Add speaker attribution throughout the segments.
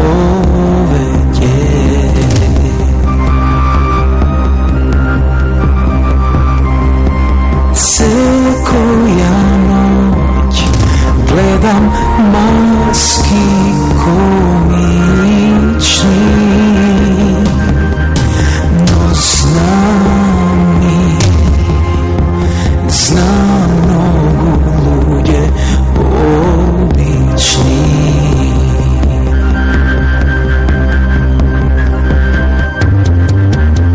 Speaker 1: povedie. Ceko ja noć gledam maski komični, no znam mnogo ľudje obični.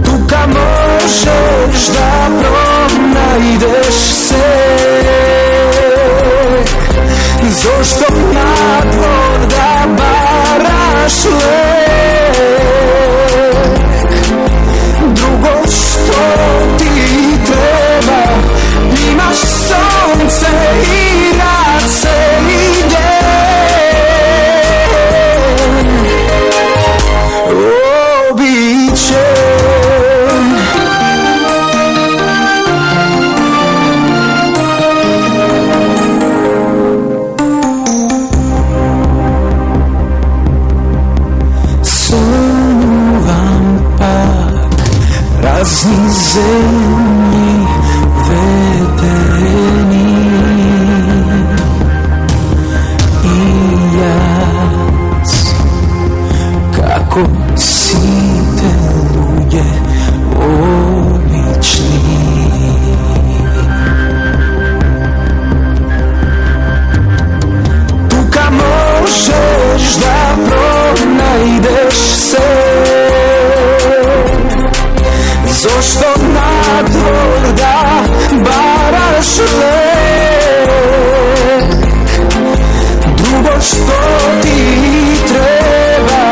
Speaker 1: Tuka možeš da pronajdeš se, zašto na dvor da baraš lek. Drugo što ti treba, imaš sonce i rad se ide. Običe razni zemlji vedeni i jaz kako site ljudje obični. Tuka možeš da pronajdeš se, zašto na dvor da baraš lek. Drugo što ti treba,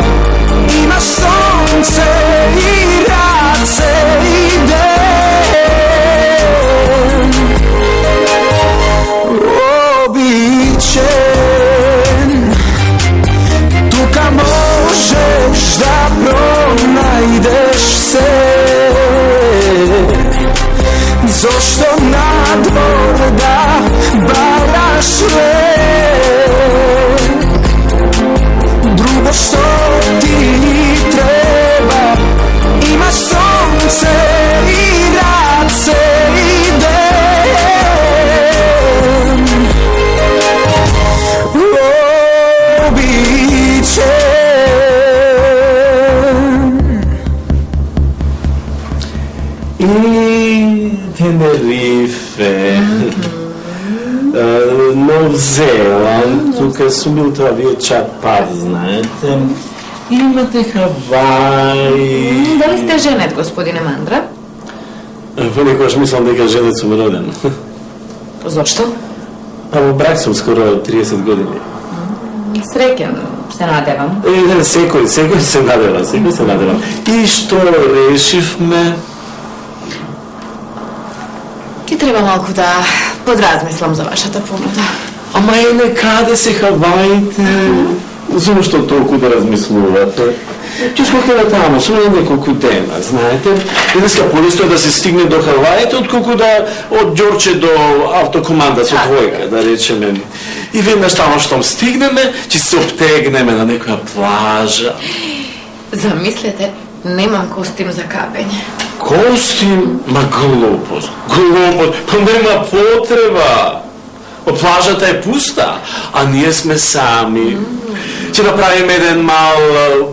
Speaker 1: imaš sonce i rad se ide. Običen, tuka možeš da pronajdeš se, zašto na dvor da baraš lek. Drugo što ti treba, imaš sonce i rad se ide.
Speaker 2: Tenerife, Nov Zeland, tukaj su bili това вечер пак, знаете. Имате Хавай.
Speaker 3: Дали сте женет, господине Мандра?
Speaker 2: Понекогаш мислам дека женет сум роден.
Speaker 3: Зошто?
Speaker 2: А во брак сум скоро 30 години.
Speaker 3: Среќен се надевам.
Speaker 2: Секој се надевам. И што решивме?
Speaker 3: Ки треба малку да подразмислам за вашата понуда.
Speaker 2: Ама некаде се Хаваите. Зошто толку да размислувате? Ќе сме каде тамо, само неколку дена, знаете. Денеска полесто е да се стигне до Хаваите, отколку да од Ѓорче до автокоманда со двојка, да речеме. И веднаш тамо штом стигнеме, ќе се обтегнеме на некоја плажа.
Speaker 3: Замислете, немам костим за капење.
Speaker 2: Костим? Ма глупост. Па нема потреба. Плажата е пуста, а ние сме сами. Ќе направиме еден мал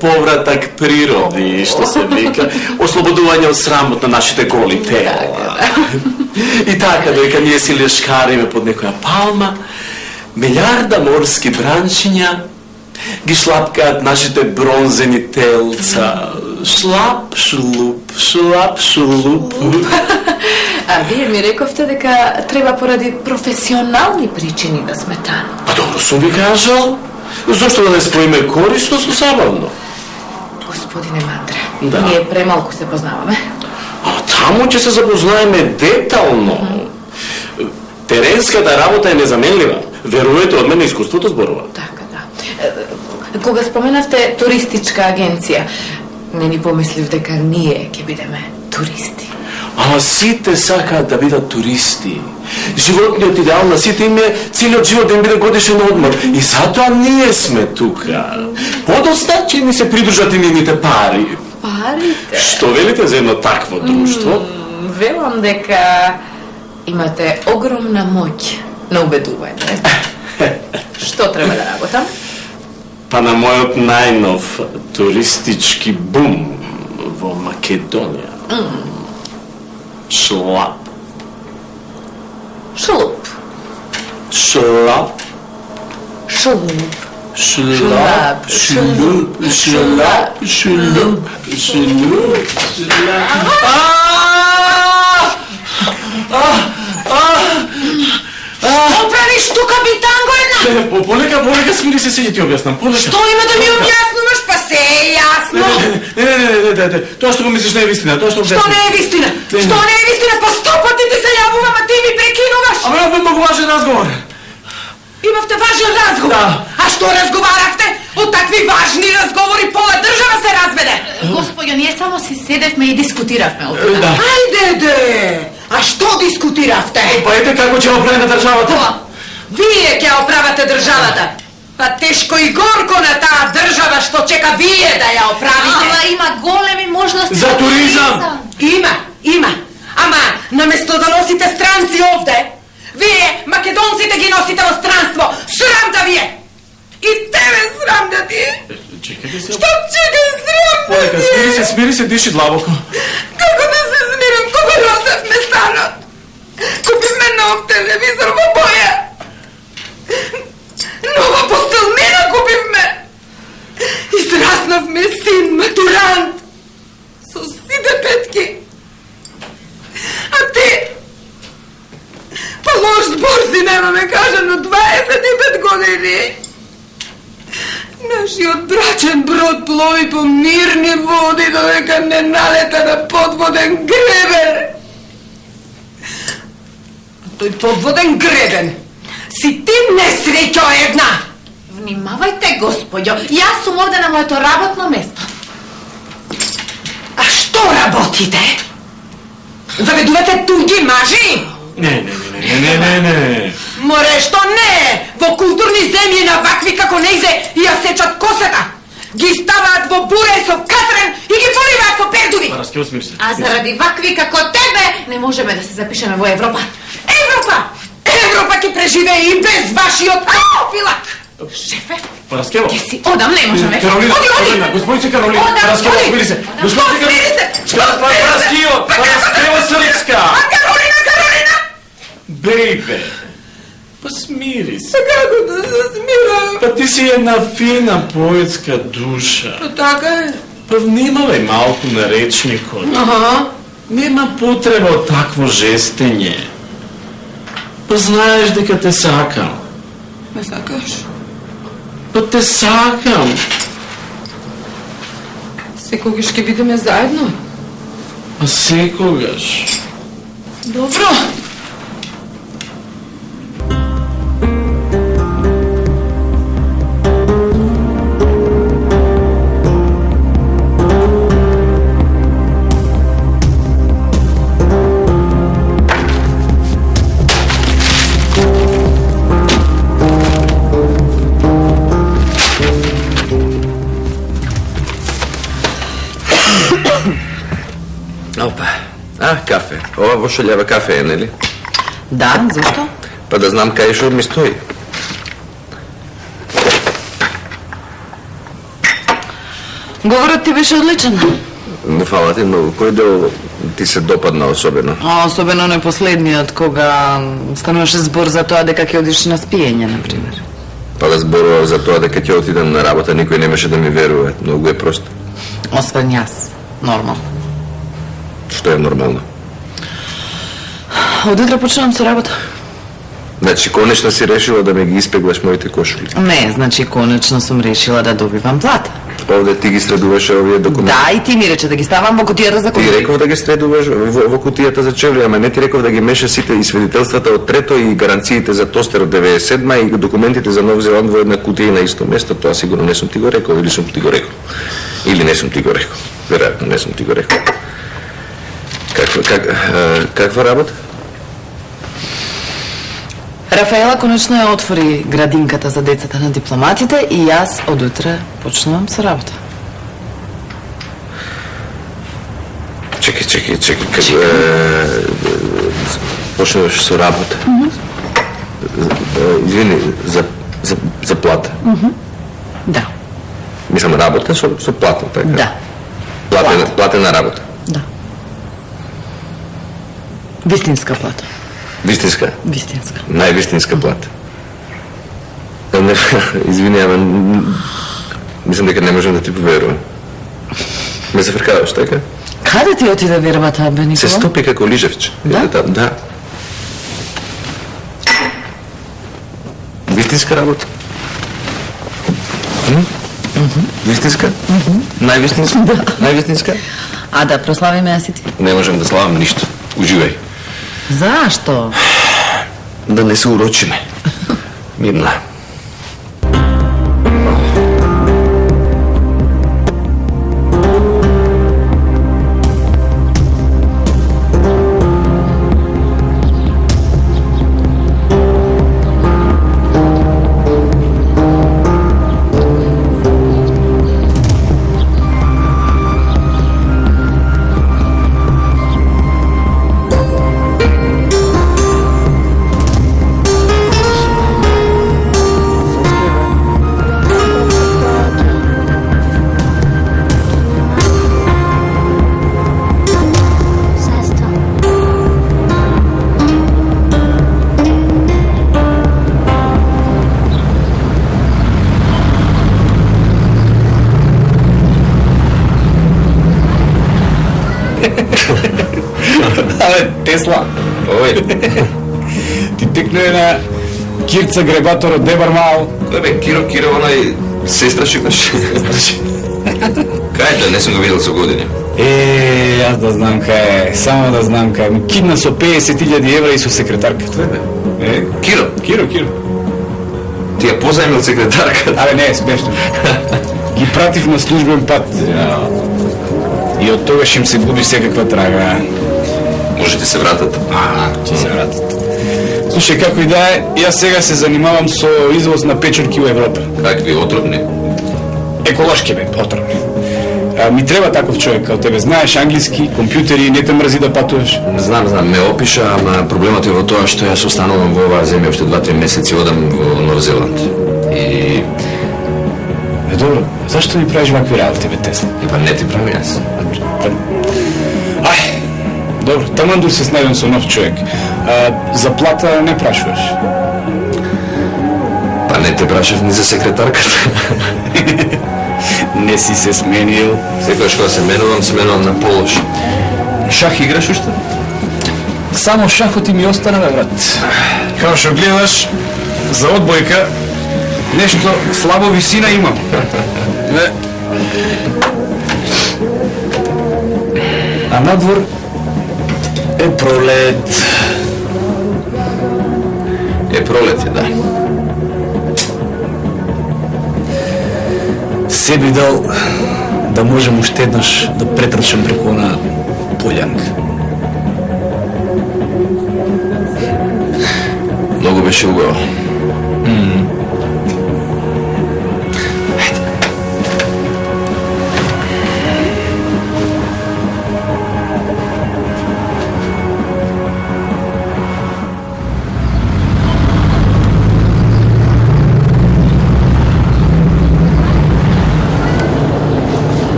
Speaker 2: повратак природи, што се вика, ослободување од срамот на нашите голи тела. И така, додека ние си лешкариме под некоја палма, милиарда морски браншиња ги шлапкаат нашите бронзени телца. Шлап, шулуп, шлап, шулуп.
Speaker 3: А вие ми рековте дека треба поради професионални причини да сме таму.
Speaker 2: Па добро сум ви кажал. Зошто да не споиме корисно со забавно?
Speaker 3: Господине Мандре,
Speaker 2: Да.
Speaker 3: ние премалку се познаваме.
Speaker 2: А таму ќе се запознаеме детално. Теренската работа е незаменлива. Верувате, од мене искуството зборува.
Speaker 3: Така, да. Кога споменавте туристичка агенција, не ни помислив дека ние ќе бидеме туристи.
Speaker 2: Ама сите сакаат да бидат туристи. Животниот идеал на сите им е целиот живот да им биде годишен одмор. И затоа ние сме тука. Подоста че ни се придружат и нивните пари.
Speaker 3: Парите?
Speaker 2: Што велите за едно такво друштво?
Speaker 3: Велам дека имате огромна моќ на убедување. Што треба да работам?
Speaker 2: Па на мојот најнов туристички бум во Македонија. Шлап.
Speaker 3: Шулуп.
Speaker 2: Шлап.
Speaker 3: Шулуп.
Speaker 2: Шлап. Шлуп. Шлап. Шлуп. Шлуп.
Speaker 4: Оправиш тука битангорна?
Speaker 2: Полека, смири се, седи ти објаснам. Полека.
Speaker 4: Што има да ми објаснуваш? Па се е јасно.
Speaker 2: Не. Тоа што го мислиш не е вистина.
Speaker 4: Што не е вистина? Што не е вистина? Па 100 пати ти се јавувам, а ти ми прекинуваш.
Speaker 2: Ама имаме многу важен разговор.
Speaker 4: Имавте важен разговор?
Speaker 2: Да.
Speaker 4: А што разговаравте? Од такви важни разговори пола држава се разведе.
Speaker 3: Господјо, ние само си седевме и дискутиравме од тоа.
Speaker 2: Да.
Speaker 4: Ајде. А што дискутиравте?
Speaker 2: Па ете како ќе оправи на државата.
Speaker 4: Вие ќе оправате државата. Па тешко и горко на таа држава што чека вие да ја оправите.
Speaker 3: Ама има големи можности
Speaker 2: За туризам.
Speaker 4: Има. Ама наместо да носите странци овде, вие македонците ги носите во странство. Срам да вие. И тебе срам да ти.
Speaker 2: Чекајте се.
Speaker 4: Што чекај срам да
Speaker 2: Полека,
Speaker 4: ти?
Speaker 2: смири се, диши длабоко.
Speaker 4: Како да се смирам? Кога носевме станот? Купивме нов телевизор во боја. Нова постелнина купивме. Израснавме син матурант со сите петки. А ти па лош збор си немаме кажано 25 години. Нашиот брачен брод плови по мирни води додека не налета на подводен гребен. А тој подводен гребен си ти несреќо една.
Speaker 3: Внимавајте, господјо, јас сум овде на моето работно место.
Speaker 4: А што работите? Заведувате туѓи мажи?
Speaker 2: Не.
Speaker 4: Море, што не? Во културни земји на вакви како нејзе ја сечат косата. Ги ставаат во буре со катрен и ги поливаат со пердуви.
Speaker 2: Параскево, смири се.
Speaker 3: А заради вакви како тебе не можеме да се запишеме во Европа.
Speaker 4: Европа ќе преживее и без вашиот филак.
Speaker 3: Шефе,
Speaker 2: Параскево.
Speaker 3: ќе си одам, не можеме.
Speaker 2: Каролина, господице Каролина. Параскево, смири се. Господице Каролина. Параскево, Српска.
Speaker 4: Каролина!
Speaker 2: Бейбе. Па смири се.
Speaker 4: Како да се смирам?
Speaker 2: Па ти си една фина поетска душа.
Speaker 4: Па така е.
Speaker 2: Па внимавај малку на речникот. Нема потреба од такво жестење. Па знаеш дека те сакам.
Speaker 4: Ме сакаш?
Speaker 2: Па те сакам.
Speaker 4: Секогаш ќе бидеме заедно?
Speaker 2: Па секогаш.
Speaker 4: Добро.
Speaker 5: Опа. Кафе. Ова во шолјава кафе е, нели?
Speaker 6: Да, зашто?
Speaker 5: Па да знам кај што ми стои.
Speaker 6: Говорот ти беше одличен.
Speaker 5: Фала ти многу. Кој дел ти се допадна особено?
Speaker 6: Особено не последниот, кога стануваше збор за тоа дека ќе одиш на спиење, например.
Speaker 5: Па да зборував за тоа дека ќе отидам на работа, никој немаше да ми верува. Многу е просто.
Speaker 6: Освен јас. Нормално.
Speaker 5: Што е нормално?
Speaker 6: Од утре почнувам со работа.
Speaker 5: Значи, конечно си решила да ме ги испеглаш моите кошули.
Speaker 6: Не, значи конечно сум решила да добивам плата.
Speaker 5: Овде ти ги средуваше овие документи.
Speaker 6: Да, и ти ми рече да ги ставам во кутијата за
Speaker 5: Ти
Speaker 6: кутија.
Speaker 5: реков да ги средуваш во кутијата за чевли, ама не ти реков да ги мешаш сите и свидетелствата од трето и гаранциите за тостер од 97 и документите за Нов Зеланд во една кутија на исто место. Тоа сигурно не сум ти го рекол или сум ти го рекол. Или не сум ти го рекол. Веројатно не сум ти го рекол. Каква работа?
Speaker 6: Рафаела конечно ја отвори градинката за децата на дипломатите и јас од утре почнувам со работа.
Speaker 5: Чекай. Почнуваш со работа. Извини, за плата.
Speaker 6: Да.
Speaker 5: Мислам, работа со плата, така?
Speaker 6: Да.
Speaker 5: Платена работа.
Speaker 6: Да. Вистинска плата.
Speaker 5: Вистинска?
Speaker 6: Вистинска.
Speaker 5: Највистинска плата. Извини, ама мислам дека не можам да ти поверувам. Ме зафркаваш, така?
Speaker 6: Каде ти отиде вербата, бе, Никола?
Speaker 5: Се стопи како лижевче.
Speaker 6: Да?
Speaker 5: Да. Вистинска работа? Вистинска? Највистинска?
Speaker 6: Да.
Speaker 5: Највистинска?
Speaker 6: А да прославиме ја си ти.
Speaker 5: Не можем да славам ништо. Уживај.
Speaker 6: Зашто?
Speaker 5: Да не се урочиме. Мирна.
Speaker 7: Абе, Тесла,
Speaker 5: Ој,
Speaker 7: ти текне на Кирца Гребатор од Дебар Мал.
Speaker 5: бе, Киро, онај сестрачик наш. Кај да, не сум го видел со години.
Speaker 7: Јас да знам кај е, само да знам кај е. Кидна со 50.000 евра и со секретарката.
Speaker 5: Киро,
Speaker 7: Киро.
Speaker 5: ти ја позајмил секретарката.
Speaker 7: Абе, не е смешно. Ги пратив на службен пат. И од тогаш им се губи секаква трага.
Speaker 5: Може ти се вратат?
Speaker 7: Ќе се вратат. Слушај, како и да е, јас сега се занимавам со извоз на печурки во Европа.
Speaker 5: Какви отровни?
Speaker 7: Еколошки бе, отровни. Ми треба таков човек као тебе. Знаеш англиски, компјутери, не те мрзи да патуваш.
Speaker 5: Знам, ме опиша, ама проблемот е во тоа што јас останувам во оваа земја уште 2-3 месеци, одам во Нов Зеланд. И...
Speaker 7: Добро, зашто ни правиш вакви работи, бе, Тесла?
Speaker 5: Епа не ти правим јас.
Speaker 7: Ај, добро, таман се снајдам со нов човек. За плата не прашуваш.
Speaker 5: Па не те прашав ни за секретарката.
Speaker 7: Не си се сменил.
Speaker 5: Секојаш кога се менувам на полош.
Speaker 7: Шах играш уште? Само шахот ми остана, бе, брат. Као што гледаш, за одбојка, нешто слабо висина имам. А надвор е пролет.
Speaker 5: Е пролет е, да.
Speaker 7: Се би дал да можем уште еднаш да претрчам преку на полјанка.
Speaker 5: Многу беше убаво.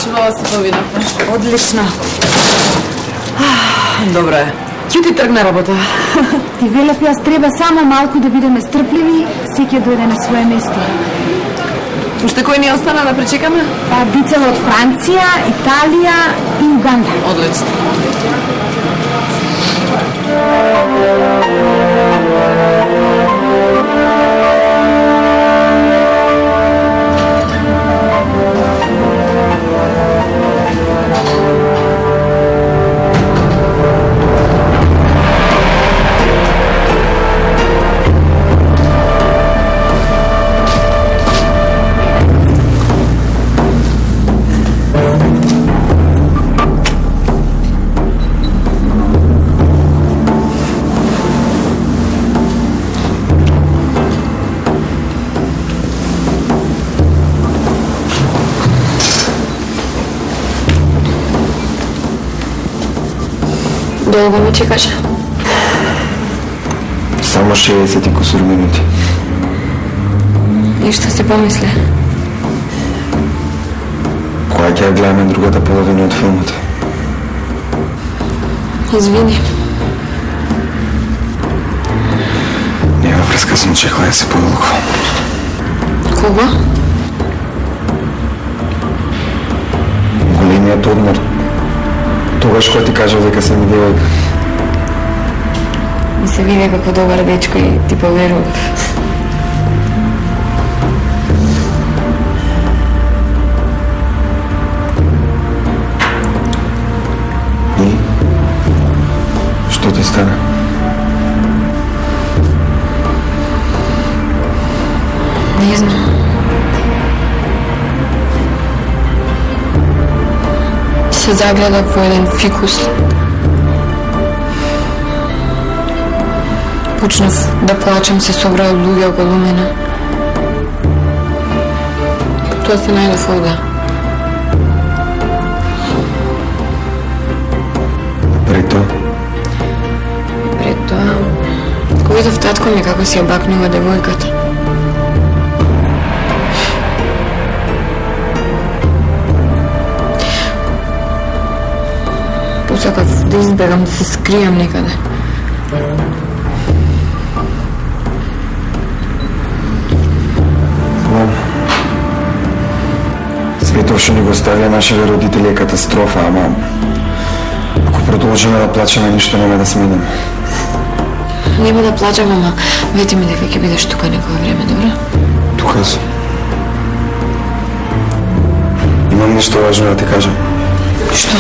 Speaker 6: Баш убаво се повинавме.
Speaker 3: Одлично.
Speaker 6: Добро е. Ќе ти тргна работа.
Speaker 8: Ти велев јас треба само малку да бидеме стрпливи, секој дојде на свое место.
Speaker 6: Уште кој ни остана да пречекаме?
Speaker 8: Па децела од Франција, Италија и Уганда.
Speaker 6: Одлично.
Speaker 9: Долго ме чекаше?
Speaker 5: Само 60 и кусур минути.
Speaker 9: И што си помисли?
Speaker 5: Кога ќе ја гледаме другата половина од филмот?
Speaker 9: Извини.
Speaker 5: Нема врска, сум чекала да се подолго.
Speaker 9: Кога?
Speaker 5: Големиот одмор. Тогаш кога ти кажав дека се ми девојка.
Speaker 9: Ми се виде како добар дечко и ти поверував.
Speaker 5: И? Што ти стана?
Speaker 9: Не знам. Се загледав во еден фикус. Почнав да плачам, се собраа луѓе околу мене. Тоа се најдов овде.
Speaker 5: Пред тоа?
Speaker 9: Пред тоа, кога видов татко ми како си ја бакнува девојката. Посакав да избегам, да се скријам некаде.
Speaker 5: Светов што ни го ставија нашите родители е катастрофа, ама ако продолжиме да плачеме, ништо нема да смениме.
Speaker 9: Нема да плачам, ама вети ми дека ќе бидеш тука некој време, добро?
Speaker 5: Тука сум. Имам нешто важно да ти кажам.
Speaker 9: Што?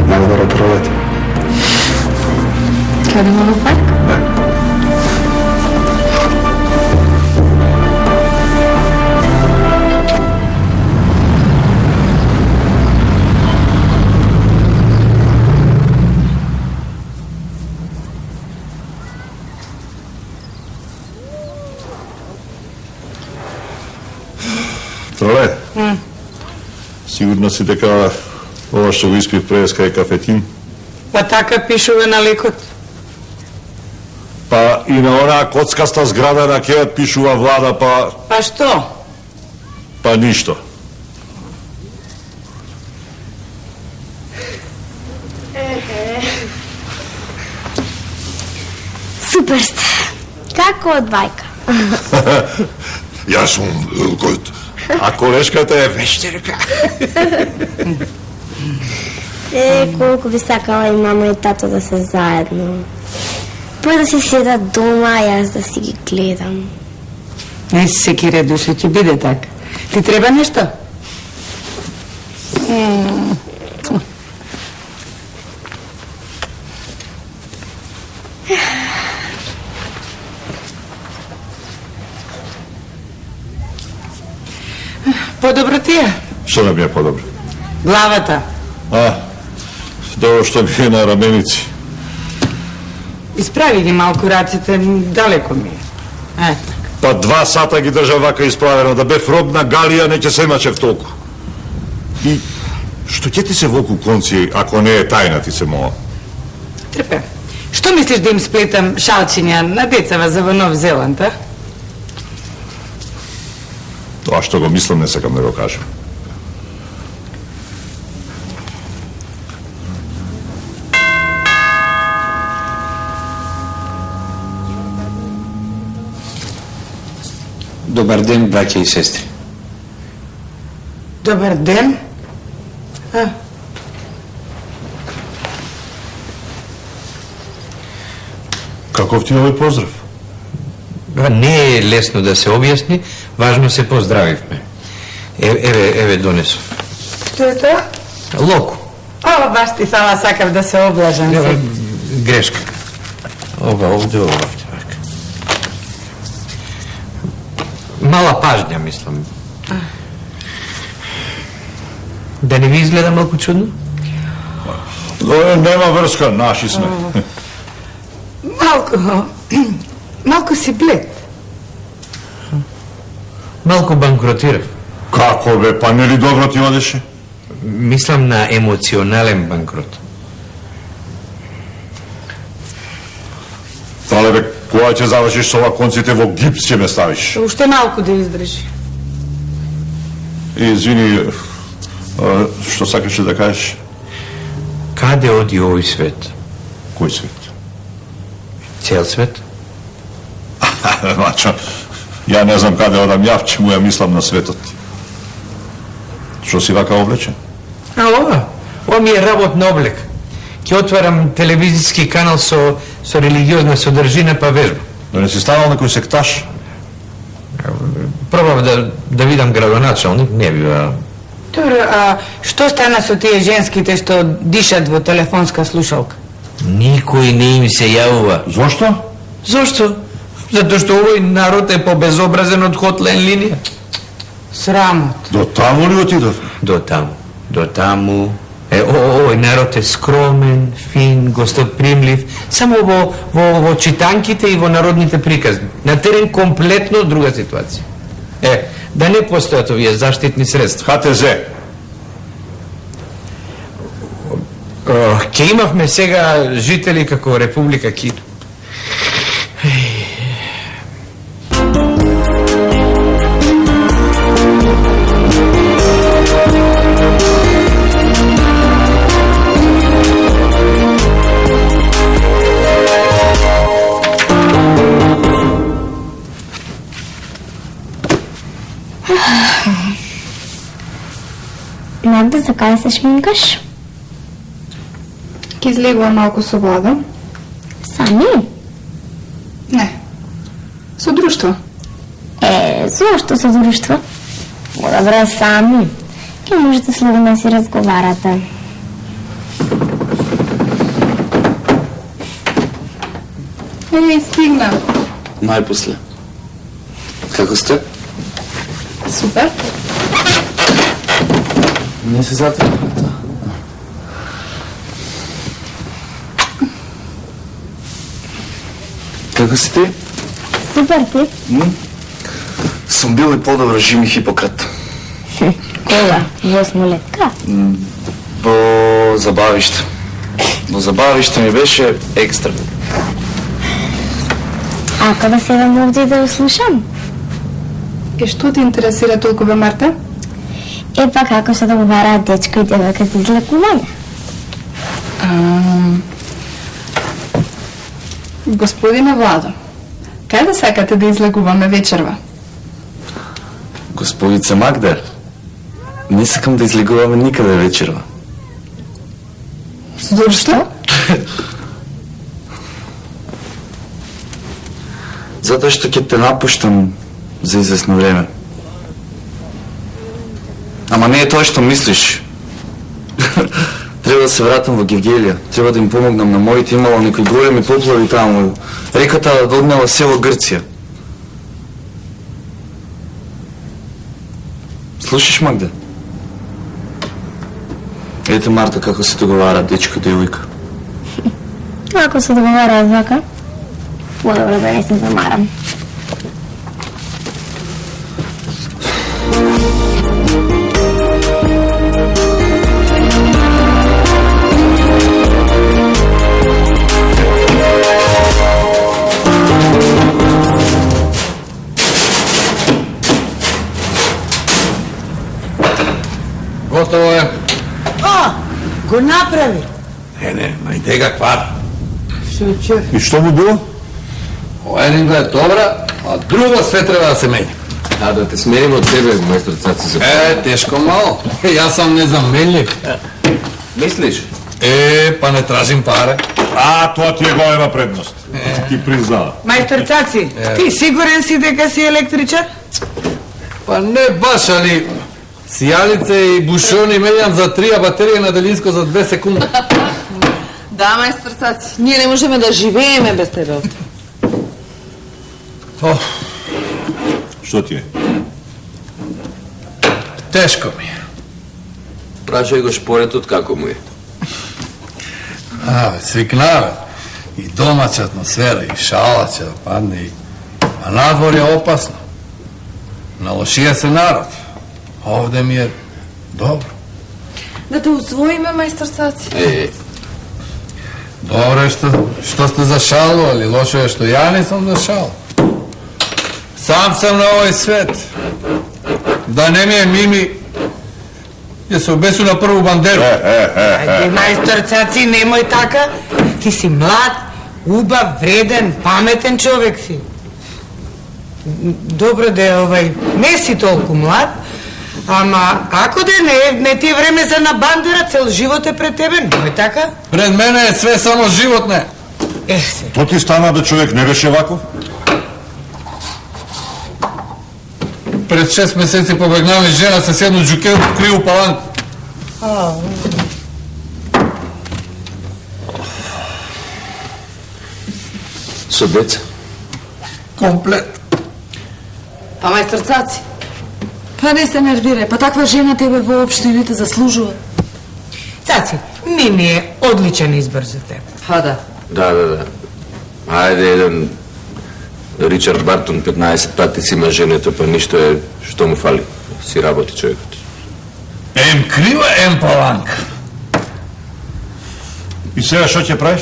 Speaker 5: Најдобро пролет.
Speaker 9: Ќе одиме во парк?
Speaker 5: Да.
Speaker 10: Троле, сигурно си дека ова што го испив преска е кафетин?
Speaker 4: Па така пишува на лекот.
Speaker 10: Па и на онаа коцкаста зграда на кејот пишува влада, па...
Speaker 4: Па што?
Speaker 10: Па ништо.
Speaker 8: Супер сте. Како од бајка?
Speaker 10: Јас сум кој... А колешката е вештерка.
Speaker 8: Колку би сакала и мама и тато да се заедно. Па да си седат дома, јас да си ги гледам.
Speaker 4: Не секи редуше ќе биде така. Ти треба нешто? Подобро ти е?
Speaker 10: Што да ми е подобро?
Speaker 4: Главата.
Speaker 10: Тоа што ми е на раменици.
Speaker 4: Исправи ги малку раците, далеко ми е.
Speaker 10: Па 2 сата ги држав вака исправено, да бев роб на Галија, не ќе се мачев толку. И што ќе ти се волку конци, ако не е тајна ти се моја?
Speaker 4: Трпе. Што мислиш да им сплетам шалчиња на децава за во Нов Зеланд, а?
Speaker 10: тоа што го мислам не сакам да го кажам.
Speaker 7: Добар ден, браќа и сестри.
Speaker 4: Добар ден.
Speaker 10: Каков ти е овој поздрав?
Speaker 7: Не е лесно да се објасни, важно се поздравивме. Еве донесов.
Speaker 4: Што е тоа?
Speaker 7: Локо.
Speaker 4: Ова баш ти сама сакав да се облажам се.
Speaker 7: Грешка. Ова овде. Мала пажња, мислам. Да не ви изгледа малку чудно?
Speaker 10: Нема врска, наши сме.
Speaker 4: Малку си блед.
Speaker 7: Малку банкротирав.
Speaker 10: Како бе, па нели добро ти одеше?
Speaker 7: Мислам на емоционален банкрот.
Speaker 10: Тале бе, кога ќе завршиш со ова конците во гипс ќе ме ставиш?
Speaker 4: Уште малку да издржи.
Speaker 10: Извини, што сакаше да кажеш?
Speaker 7: Каде оди овој свет?
Speaker 10: Кој свет?
Speaker 7: Цел свет?
Speaker 10: Мачо, ја не знам каде одам јав, че му ја мислам на светот. Што си вака облечен?
Speaker 7: А ова ми е работна облека. Ќе отварам телевизиски канал со религиозна содржина па вежба.
Speaker 10: Да не си станал некој секташ?
Speaker 7: Пробав да видам градоначалник, не бива.
Speaker 4: Добро, а што стана со тие женските што дишат во телефонска слушалка?
Speaker 7: Никој не им се јавува.
Speaker 10: Зошто?
Speaker 7: Зошто? Затоа што овој народ е побезобразен од хотлен линија.
Speaker 4: Срамот.
Speaker 10: До таму ли отидов?
Speaker 7: До таму. Овој народ е скромен, фин, гостопримлив, само во читанките и во народните приказни. На терен комплетно друга ситуација. Да не постојат овие заштитни средства.
Speaker 10: ХТЗ.
Speaker 7: Ке имавме сега жители како Република Кина.
Speaker 8: Magda, zakaj se šminkaš?
Speaker 9: Ке излегува малку со Владо.
Speaker 8: Сами?
Speaker 9: Не. Со друштво.
Speaker 8: Зошто со друштво? Добре, сами. Ке можете слободно да си разговарате.
Speaker 9: Стигна.
Speaker 2: Најпосле. Како сте?
Speaker 9: Супер.
Speaker 2: Не се затвора. Како си ти?
Speaker 8: Супер ти.
Speaker 2: Сум бил и подобро Жими Хипократ.
Speaker 8: Кога? Во Смолетка?
Speaker 2: Во забавиште. Во забавиште ми беше екстра.
Speaker 8: А кога седам овде да го слушам?
Speaker 9: Што те интересира толкова, Марта?
Speaker 8: Па како се договараат дечко и девојка за излекување?
Speaker 9: Господине Владо, каде сакате да излегуваме вечерва?
Speaker 2: Господица Магда, не сакам да излегуваме никаде вечерва.
Speaker 9: Зошто?
Speaker 2: Затоа што ќе те напуштам за известно време. Ама не е тоа што мислиш. Треба да се вратам во Гевгелија. Треба да им помогнам на моите, имало некои големи поплави таму. Реката да однела село Грција. Слушаш, Магда? Ете, Марта, како се договара дечко и девојка.
Speaker 8: Ако се договараат вака, подобро да не се замарам.
Speaker 11: готово е.
Speaker 4: О, го направи.
Speaker 11: Не, ма иде га квар.
Speaker 10: И што му било?
Speaker 11: Ова единга е добра, а друго све треба да се мени.
Speaker 5: А да те смерим од тебе, мајстор Цаци, за
Speaker 11: Тешко мало. Јас сам незаменлив.
Speaker 5: Мислиш?
Speaker 11: Па не тражим паре.
Speaker 10: А, тоа ти е голема предност. Ти признава.
Speaker 4: Мајстор Цаци, ти сигурен си дека си електричар?
Speaker 11: Па не баш, али сијалице и бушони менјам за 3, а батерија на делинско за 2 секунди.
Speaker 6: Да, мајстор Цаци, ние не можеме да живееме без тебе.
Speaker 10: Што ти е?
Speaker 11: Тешко ми е.
Speaker 5: Прашај го шпоретот како му е.
Speaker 11: Свикнаве. И домаќа атмосфера, и шала ќе да падне, и... А надвор е опасно. На лошија се народ. Овде ми е добро.
Speaker 6: Да те усвоиме, мајстор Цаци.
Speaker 11: Добро е што сте зашалували, лошо е што ја не сум зашал. Сам сам на овој свет. Да не ми е Мими, ја се обесу на прву бандеру.
Speaker 4: Ајде, мајстор Цаци, немој така. Ти си млад, убав, вреден, паметен човек си. Добро да е не си толку млад, ама ако да не ти е време за на бандера, цел живот е пред тебе, немој така?
Speaker 11: Пред мене е све само живот, не.
Speaker 10: То ти стана да човек не беше ваков?
Speaker 11: Пред 6 месеци побегнаме жена се седно джуке у криву паланку.
Speaker 5: Со деца?
Speaker 11: Комплет.
Speaker 6: Па, мајстор Цаци, па не се нервирај, па таква жена тебе воопшто не те заслужува.
Speaker 4: Цаци, Мими е одличен избор за тебе.
Speaker 6: Па да.
Speaker 5: Да. Ајде еден Ричард Бартон 15 пати си има женето, па ништо е што му фали. Си работи човекот.
Speaker 11: Ем крива, ем паланка.
Speaker 10: И сега што ќе правиш?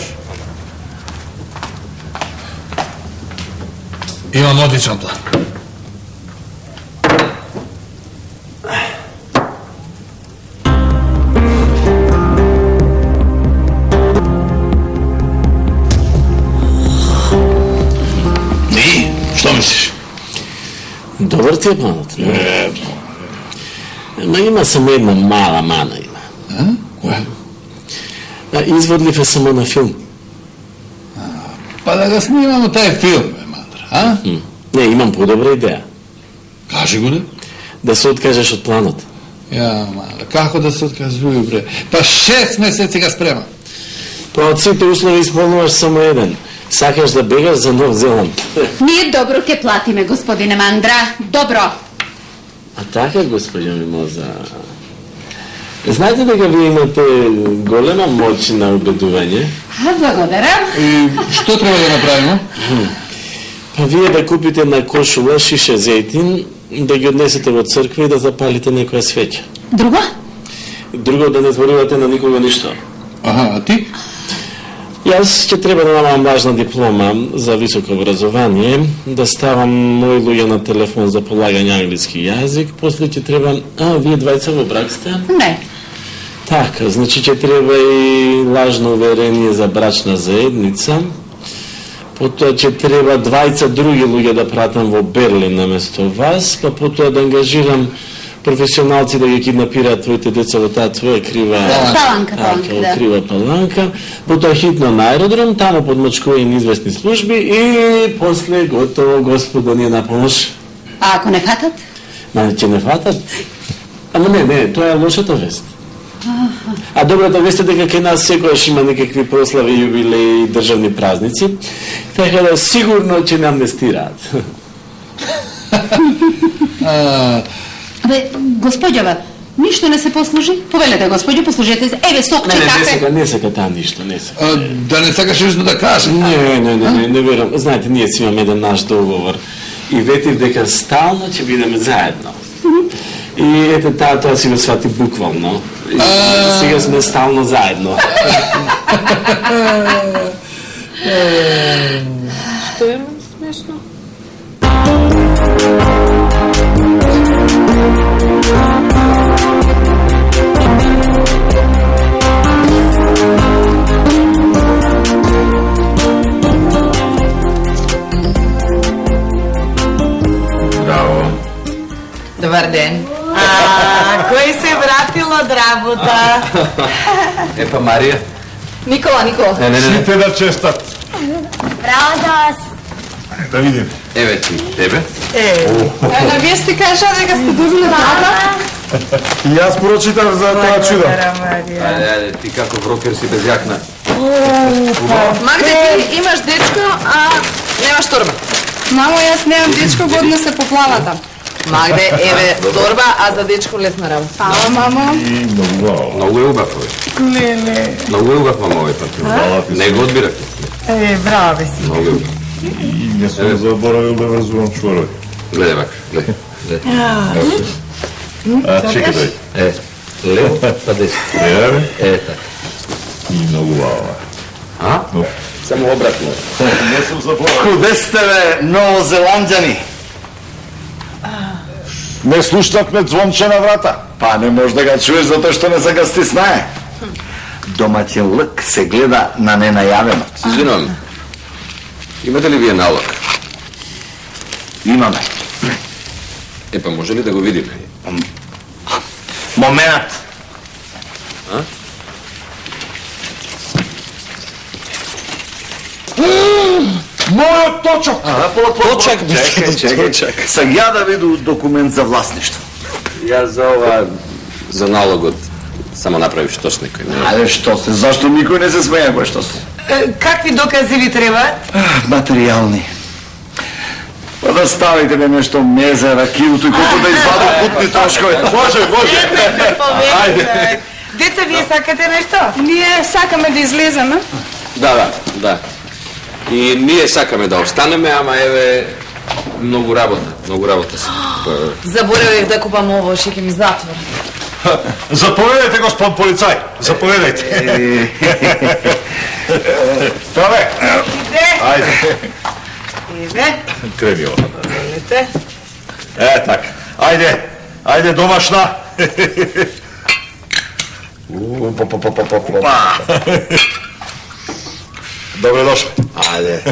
Speaker 11: Имам одличен план. Што мислиш?
Speaker 2: Добар ти е планот. Ма има само една мала мана има.
Speaker 11: Која?
Speaker 2: Изводлив е само на филм.
Speaker 11: Па да го снимамо тај филм, Мандра, а?
Speaker 2: Не, имам подобра идеја.
Speaker 11: Кажи го, не?
Speaker 2: Да се откажеш од планот.
Speaker 11: Ја, Мандра, како да се откажуј, бре? Па 6 месеци ga спремам.
Speaker 2: Па од сите услови исполнуваш само еден. Сакаш да бегаш за Нов Зеланд.
Speaker 12: Ние добро ќе платиме, господине Мандра. Добро.
Speaker 2: А така, господја Мимоза. Знаете дека вие имате голема моќ на убедување?
Speaker 12: Благодарам.
Speaker 11: И што треба да направиме?
Speaker 2: Па вие да купите на кошула шише зејтин, да ги однесете во црква и да запалите некоја свеќа.
Speaker 12: Друго?
Speaker 2: Друго да не зборувате на никога ништо.
Speaker 11: Аха, а ти?
Speaker 2: Јас ќе треба да намам важна диплома за високо образование, да ставам мои луѓе на телефон за полагање англиски јазик, после ќе треба... вие двајца во брак сте?
Speaker 12: Не.
Speaker 2: Така, значи ќе треба и лажно уверение за брачна заедница, потоа ќе треба двајца други луѓе да пратам во Берлин наместо вас, па потоа да ангажирам професионалци да ги киднапираат твоите деца во таа твоја крива
Speaker 12: Паланка, да.
Speaker 2: крива паланка, потоа хитно на аеродром, таму подмачкување известни служби и после готово, Господ да ни е на помош.
Speaker 12: А ако не фатат?
Speaker 2: Ма ќе не фатат? Ама не, тоа е лошата вест. А добрата вест е дека кај нас секојаш има некакви прослави, јубилеи, државни празници, така да сигурно ќе не амнестираат.
Speaker 12: Абе, господјава, ништо не се послужи? Повелете, господјо, послужете се. Еве, сокче, кафе.
Speaker 2: Не сека таа ништо, не сека.
Speaker 11: Да не сакаш ништо да кажеш?
Speaker 2: Не верувам. Знаете, ние си имаме еден наш договор и ветив дека стално ќе бидеме заедно. И ете тоа си го свати буквално. И сега сме стално заедно.
Speaker 6: Што е смешно? ден. Кој се вратил од работа?
Speaker 7: Епа Марија.
Speaker 6: Никола.
Speaker 7: Не.
Speaker 10: Сите да честат.
Speaker 8: Браво за вас.
Speaker 10: Да видим.
Speaker 7: Еве ти, тебе.
Speaker 12: На вие сте кажа дека сте добили работа?
Speaker 10: И јас прочитав за тоа чудо.
Speaker 7: Ајде, ти како брокер си без јакна.
Speaker 6: Магде, ти имаш дечко, а немаш торба.
Speaker 12: Мамо, јас немам дечко, годно се поплавата.
Speaker 6: Магде, еве торба, а за дечко лесна работа.
Speaker 12: Ало, мамо.
Speaker 10: И многу вау.
Speaker 7: Многу е убав овој.
Speaker 12: Леле.
Speaker 7: Многу е убав, мамо, овој пат. Не го одбирате.
Speaker 12: Браво си.
Speaker 7: Многу е убав.
Speaker 10: И не сум заборавил да врзувам чворови.
Speaker 7: Гледај вака, гледај.
Speaker 10: Чекај дај.
Speaker 7: Лево, па десно.
Speaker 10: Еве.
Speaker 7: Така.
Speaker 10: И многу вау.
Speaker 7: А? Само обратно.
Speaker 10: Не сум заборавил.
Speaker 13: Куде сте, бе, новозеландјани?
Speaker 10: Не слушнавме звонче на врата.
Speaker 13: Па не може да ga чуеш затоа што не се га стиснае. Домаќен лък се гледа на ненајавено.
Speaker 7: Се извинувам. Имате ли вие налог?
Speaker 13: Имаме.
Speaker 7: Епа, може ли да го видиме?
Speaker 13: Момент.
Speaker 7: А?
Speaker 10: Мојот точок!
Speaker 13: Точак, чекај. Сега ја да виду документ за власништво.
Speaker 7: Јас за ова, за налогот, само направив штос некој.
Speaker 13: Ајде, што се? Зашто никој не се смеја кој што се?
Speaker 4: Какви докази ви требаат?
Speaker 13: Материјални. Па да ставите бе нешто мезе, ракијуто и колку да извади путни трошкови.
Speaker 10: Може.
Speaker 4: Ајде. Деца, вие сакате нешто?
Speaker 12: Ние сакаме да излеземе.
Speaker 7: Да. И ние сакаме да останеме, ама еве, многу работа се.
Speaker 6: Заборавив да купам ово, ќе ќе ми затвор.
Speaker 10: Заповедајте, господ полицај. Заповедајте. Тоа бе. Ајде.
Speaker 4: Еве.
Speaker 10: Крени ова.
Speaker 4: Видите?
Speaker 10: Така. Ајде, домашна. Добре дошли.
Speaker 13: Ајде.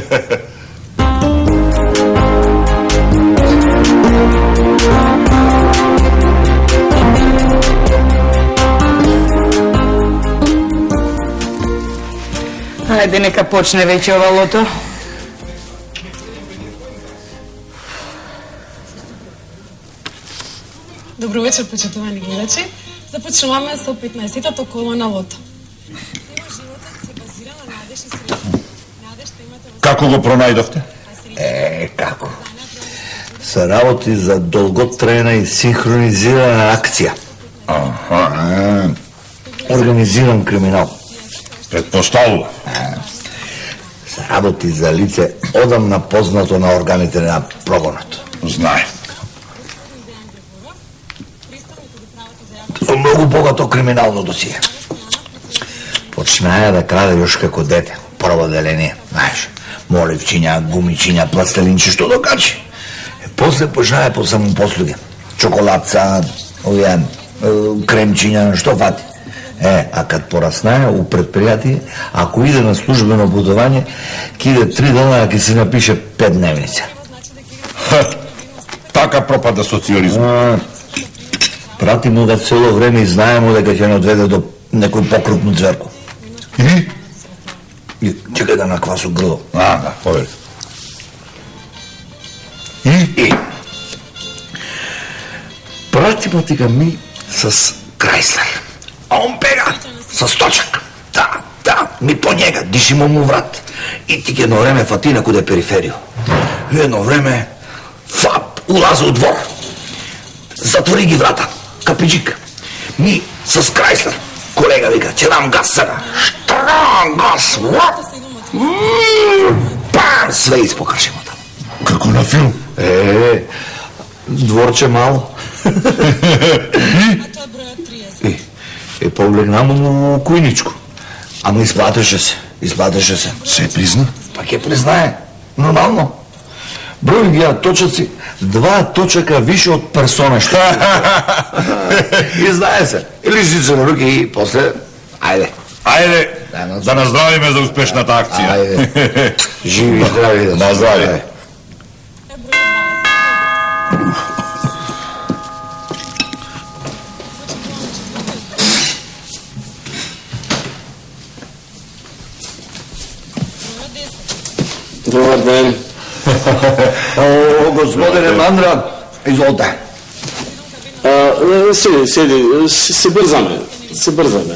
Speaker 4: Ајде, нека почне веќе ова лото.
Speaker 14: Добро вечер, почитувани гледачи. Започнуваме со 15-тото коло на лото.
Speaker 10: Како го пронајдовте?
Speaker 13: Како? Се работи за долготрајна и синхронизирана акција. Организиран криминал.
Speaker 10: Предпоставува.
Speaker 13: Се работи за лице одамна познато на органите на прогонот.
Speaker 10: Знае.
Speaker 13: Со многу богато криминално досие. Почнаја да краде још како дете. Прво деление, знаеш. Моливчиња, гумичиња, пластелинчи, што докачи. После почнаја по самопослуги. Чоколадца, овие кремчиња, што фати. А кад пораснаја у предпријатие, ако иде на службено путување, ќе иде 3 дена, а ќе се напише 5 дневница.
Speaker 10: Така пропада социализм.
Speaker 13: Прати му да цело време и знаемо дека ќе не одведе до некој покрупно цверко. И чекај да наквасу грдо.
Speaker 10: Да, повери.
Speaker 13: И пратимо ти га ми с Крајслер. А он бега с точак. Да, ми по njega, дишимо му врат. И ти едно време фати на куде периферио. И едно време фап, улаза у двор. Затвори ги врата. Капиджик. Ми с Крајслер. Колега вика, ќе дам газ сега. Штрам газ. Пам, све испокршимо там.
Speaker 10: Како на филм?
Speaker 13: Дворче мало. Повлегнамо му кујничко. Ама исплатеше се.
Speaker 10: Се призна?
Speaker 13: Па ќе признае. Нормално. Број ги точаци, 2 точака више од персона, што и знае се. Листица на руки и после, ајде.
Speaker 10: Да наздравиме за успешната акција.
Speaker 13: Ајде. Живи и здрави да се.
Speaker 10: Наздрави.
Speaker 2: Добар ден.
Speaker 13: О, господине Мандра, изолте.
Speaker 2: Седи, се брзаме. Се брзаме.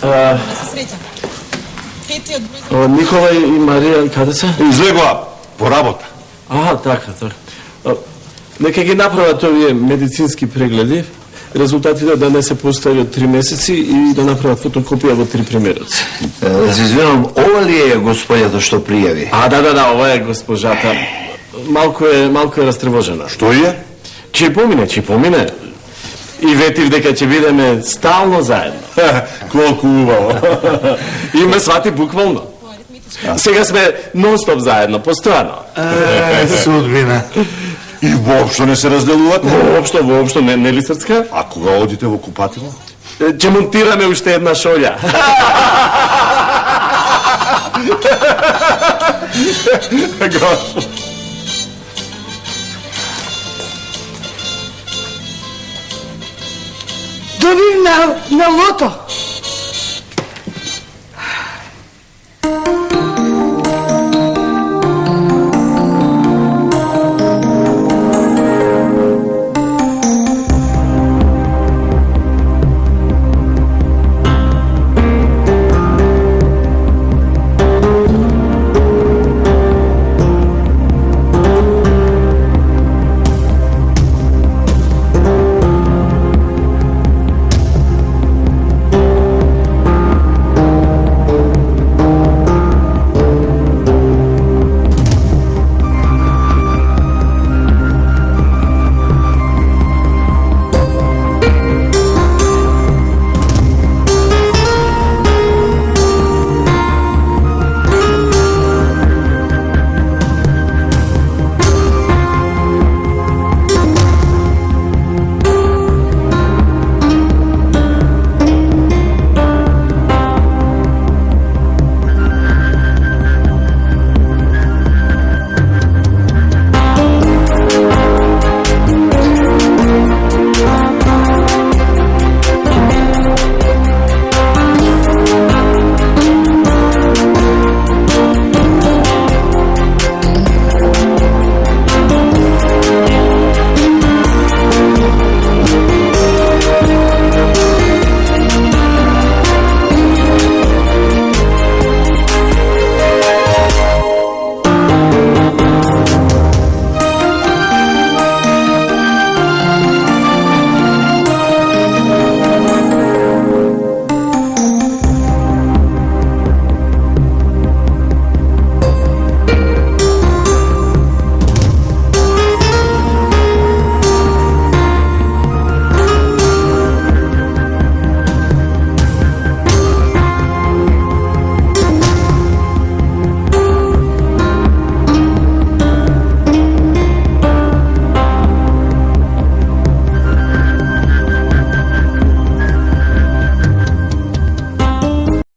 Speaker 14: Да се среќа. Третиот број
Speaker 2: Никола и Марија, каде се?
Speaker 10: Излегоа по работа.
Speaker 2: Така. Нека ги направат овие медицински прегледи, резултатите да не се постави од 3 месеци и да направат фотокопија во 3 примероци.
Speaker 13: Се извинувам, ова ли е господјата што пријави?
Speaker 2: Да, ова е госпожата. Малку е растревожена.
Speaker 10: Што е?
Speaker 2: Ќе помине. И ветив дека ќе бидеме стално заедно.
Speaker 10: Колку убаво.
Speaker 2: И ме свати буквално. Сега сме нон-стоп заедно, постојано.
Speaker 10: Судбина. И воопшто не се разделувате?
Speaker 2: Воопшто, не ли Срцка?
Speaker 10: А кога одите во купатило?
Speaker 2: Ќе монтираме уште една шолја.
Speaker 4: Добив на лото.